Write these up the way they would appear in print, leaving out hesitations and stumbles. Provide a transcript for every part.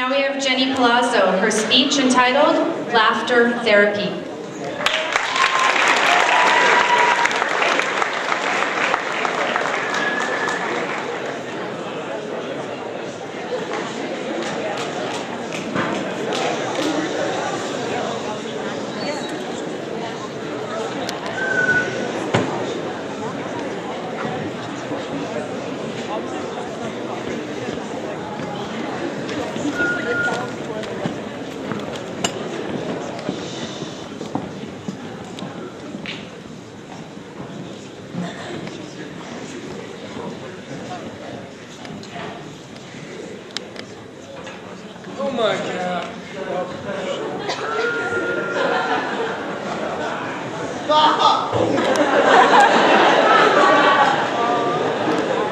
Now we have Jenny Palazzo, her speech entitled Laughter Therapy. Oh my God.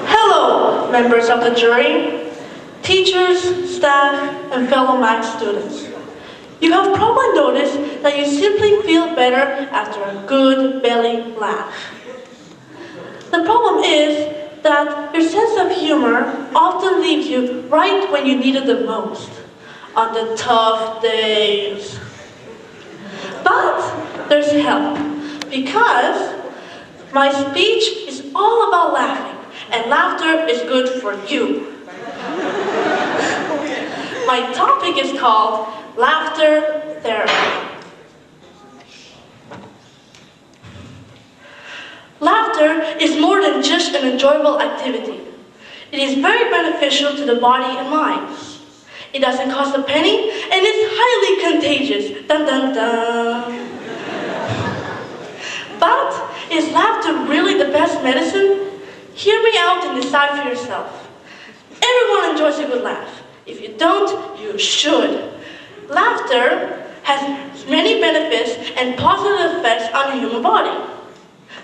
Hello, members of the jury, teachers, staff, and fellow math students. You have probably noticed that you simply feel better after a good belly laugh. The problem is that your sense of humor often leaves you right when you need it the most, on the tough days. But there's help, because my speech is all about laughing, and laughter is good for you. My topic is called Laughter Therapy. Laughter is more than just an enjoyable activity. It is very beneficial to the body and mind. It doesn't cost a penny, and it's highly contagious. Dun dun dun. But is laughter really the best medicine? Hear me out and decide for yourself. Everyone enjoys a good laugh. If you don't, you should. Laughter has many benefits and positive effects on the human body.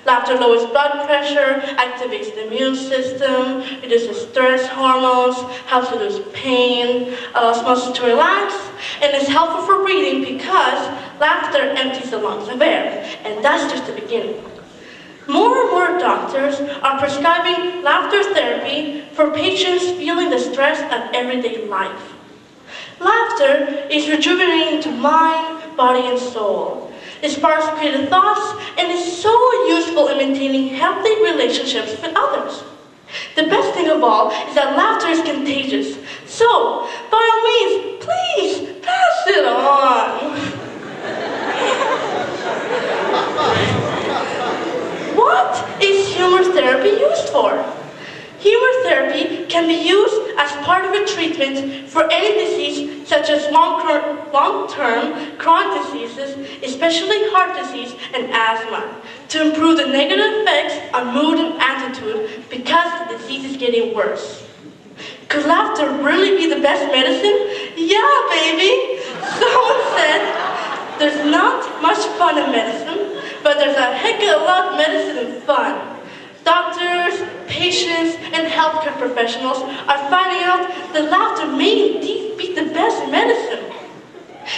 Laughter lowers blood pressure, activates the immune system, reduces stress hormones, helps reduce pain, allows muscles to relax, and is helpful for breathing because laughter empties the lungs of air. And that's just the beginning. More and more doctors are prescribing laughter therapy for patients feeling the stress of everyday life. Laughter is rejuvenating to mind, body, and soul. It sparks creative thoughts and is so useful in maintaining healthy relationships with others. The best thing of all is that laughter is contagious. So, by all means, please pass it on. What is humor therapy used for? Humor therapy can be used as part of a treatment for any disease such as long-term chronic diseases, especially heart disease and asthma, to improve the negative effects on mood and attitude because the disease is getting worse. Could laughter really be the best medicine? Yeah, baby! Someone said there's not much fun in medicine, but there's a heck of a lot of medicine and fun. Doctors, patients, and healthcare professionals are finding out that laughter may indeed be the best medicine.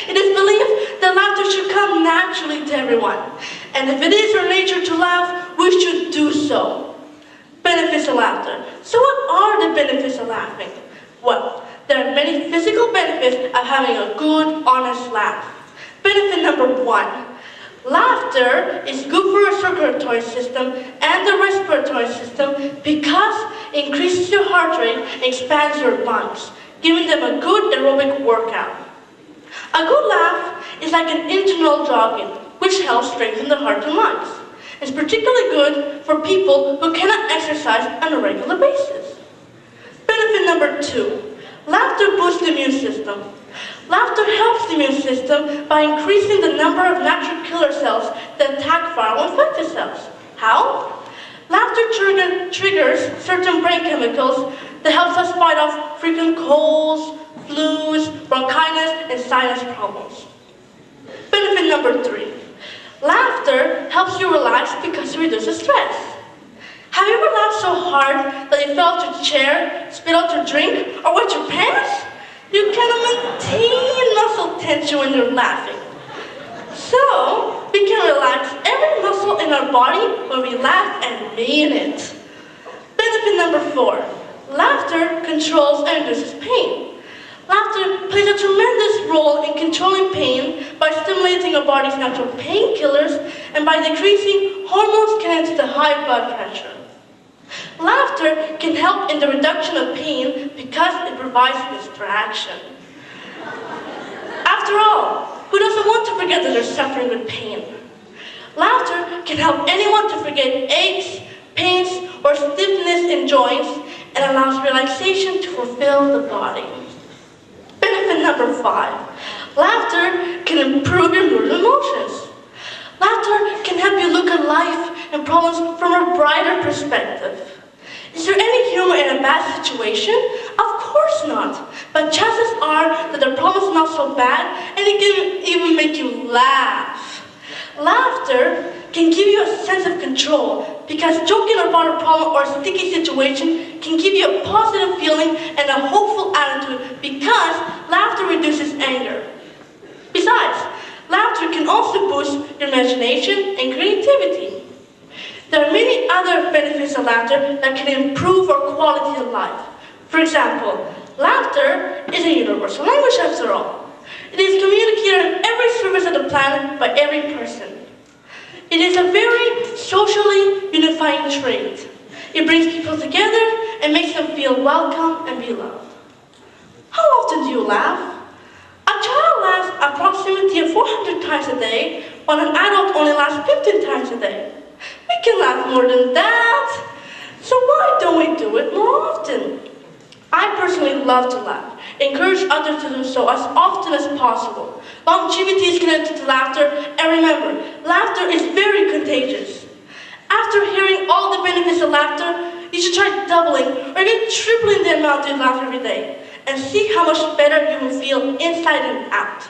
It is believed that laughter should come naturally to everyone, and if it is our nature to laugh, we should do so. Benefits of laughter. So what are the benefits of laughing? Well, there are many physical benefits of having a good, honest laugh. Benefit number 1. Laughter is good for your circulatory system and the respiratory system because it increases your heart rate and expands your lungs, giving them a good aerobic workout. A good laugh is like an internal jogging, which helps strengthen the heart and lungs. It's particularly good for people who cannot exercise on a regular basis. Benefit number 2. Laughter boosts the immune system. Laughter helps the immune system by increasing the number of natural killer cells that attack viral infected cells. How? Laughter triggers certain brain chemicals that helps us fight off frequent colds, flus, bronchitis, and sinus problems. Benefit number 3. Laughter helps you relax because it reduces stress. Have you ever laughed so hard that you fell out your chair, spit out your drink, or wet your pants? You cannot maintain muscle tension when you're laughing. So, we can relax every muscle in our body when we laugh and mean it. Benefit number 4. Laughter controls and reduces pain. Laughter plays a tremendous role in controlling pain by stimulating our body's natural painkillers and by decreasing hormones connected to high blood pressure. Laughter can help in the reduction of pain because it provides distraction. After all, who doesn't want to forget that they're suffering with pain? Laughter can help anyone to forget aches, pains, or stiffness in joints and allows relaxation to fulfill the body. Benefit number 5. Laughter can improve your mood and emotions. Laughter can help you look at life and problems from a brighter perspective. Is there any humor in a bad situation? Of course not. But chances are that the problem is not so bad and it can even make you laugh. Laughter can give you a sense of control because joking about a problem or a sticky situation can give you a positive feeling and a hopeful attitude because laughter reduces anger. Besides, laughter can also boost your imagination and creativity. There are many other benefits of laughter that can improve our quality of life. For example, laughter is a universal language after all. It is communicated on every surface of the planet by every person. It is a very socially unifying trait. It brings people together and makes them feel welcome and beloved. How often do you laugh? A child laughs approximately 400 times a day, while an adult only laughs 15 times a day. We can laugh more than that. So why don't we do it more often? I personally love to laugh. Encourage others to do so as often as possible. Longevity is connected to laughter, and remember, laughter is very contagious. After hearing all the benefits of laughter, you should try doubling or even tripling the amount you laugh every day, and see how much better you will feel inside and out.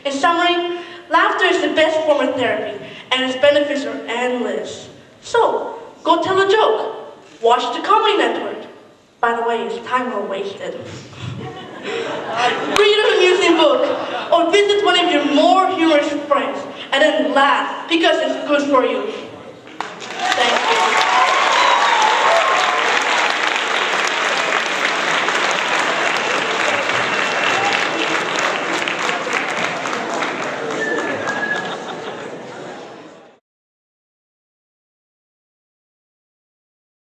In summary, laughter is the best form of therapy, and its benefits are endless. So, go tell a joke. Watch the Comedy Network. By the way, it's time well wasted. Read an amusing book, or visit one of your more humorous friends, and then laugh because it's good for you. Thanks.